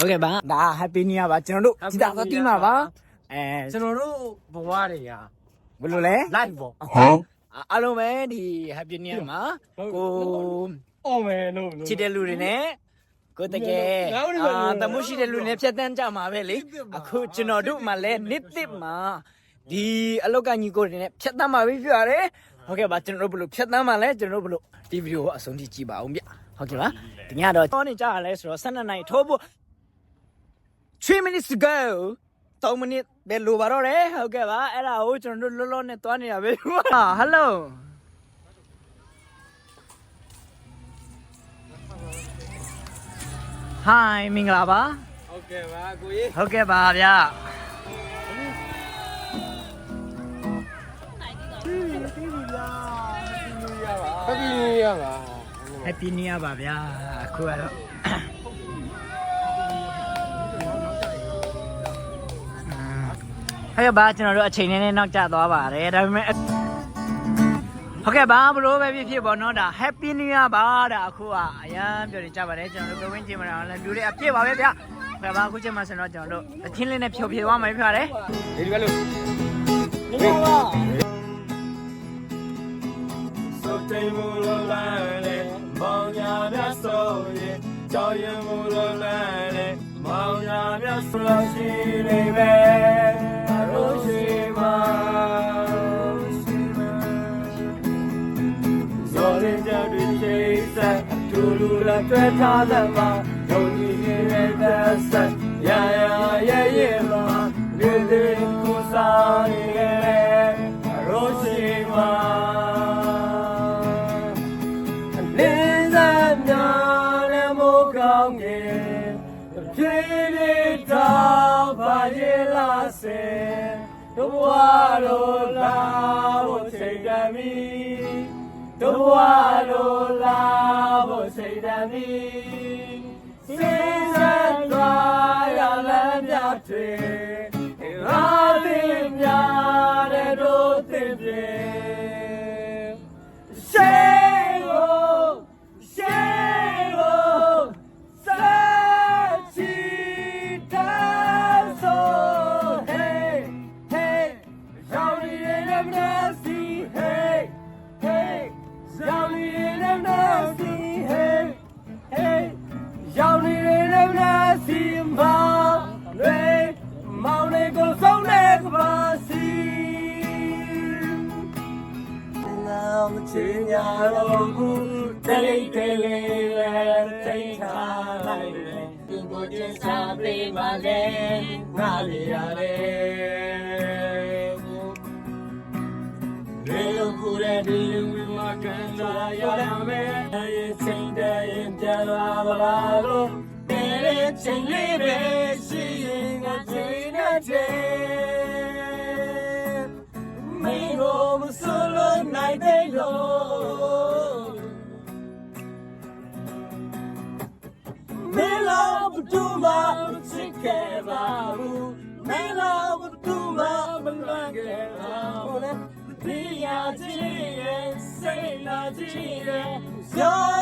Okay ပါဒါ happy new year ပါကျွန်တော်တို့ဒီသားတိမှာပါကျွန်တော်တို့ဘဝတွေက ဘယ်လိုလဲ live ပေါ့ အားလုံးပဲဒီ happy new year မှာကို အော်မယ်လို့ ချစ်တဲ့လူတွေနဲ့ကိုတကယ်တမှုရှိတဲ့လူတွေဖြတ်တန်းကြမှာပဲလေအခုကျွန်တော်တို့မှလည်းနှစ်သစ်မှာဒီအလောက်ကညီကိုတွေနဲ့ဖြတ်တန်းမှာပဲဖြစ်ရတယ်ဟုတ်ကဲ့ပါကျွန်တော်တို့ဘလို့ဖြတ်တန်းမှာလဲကျွန်တော်တို့ဘလို့ဒီဗီဒီယိုကိုအဆုံးထိကြည့်ပါအောင်ဗျဟုတ်ကဲ့ပါဒီညတော့တောနေကြရလဲဆိုတော့12နိုင်ထိုးဖို့3 minutes to go 3 minutes ပဲလိုပါတော့တယ်ဟုတ်ကဲ့ပါအဲ့ဒါကိုကျွန်တော်တို့လောလောနဲ့သွားနေရပဲဟာဟယ်လိုHi မင်္ဂလာပါဟုတ်ကဲ့ပါကိုကြီးဟုတ်ကဲ့ပါဗျာHappy New Year ပါဗျာအခုကတော့ဟုတ်ကဲ့ပါကျွန်တော်တို့အချိန်နဲ့နောက်ကျသွားပါတယ်ဒါပေမဲ့ဟုတ်ကဲ့ပါဘလို့ပဲဖြစ်ပေါ့နော်ဒါ Happy New Year ပါဒါအခုကအရန်ပြောနေကြပါတယ်ကျွန်တော်တို့ဝင်းကျင်မလာလည်းလူတွေအပြည့်ပါပဲဗျာဟုတ်ကဲ့ပါအခုချိန်မှာဆိုတော့ကျွန်တော်တို့အချင်းလေးနဲ့ဖြောပြသွားမယ်ဖြစ်ပါတယ်ဒီလိုပဲလို့နေပါဆိုတေမူလိုလာလေမောင်ညာမြတ်ဆိုရင်ကြောက်ရွံ့မှုလိုလာလေမောင်ညာမြတ်ဆိုရှိနေပဲရိုးရှိပါSorry, Jerry, Jason, Tulula, Tretadama, Tony, Nelson, yeah, Lily, Kusani, Roshima, Liza, Namokangi, Jilly, Tabajila, say, the Wado, Lavo, say, me. Tuwalo labo say dami, season dry on land yate, radim yare do tibe. Shego, shego, sachi taso, hey, hey, shawty in a nasty, hey.Johnny in a nasty, hey, hey. Johnny in a nasty, Mountain goes so legacy. Now the chinya logo, tele, take time. You go just have me, my land, Nalia.Little good and dealing with my Gandaya, saying that in Jalalo, it's a living, seeing a train a day. May home solo night day low. May love to my Chicavaru, may love to my Belangera.Dia dia, say la dia, you're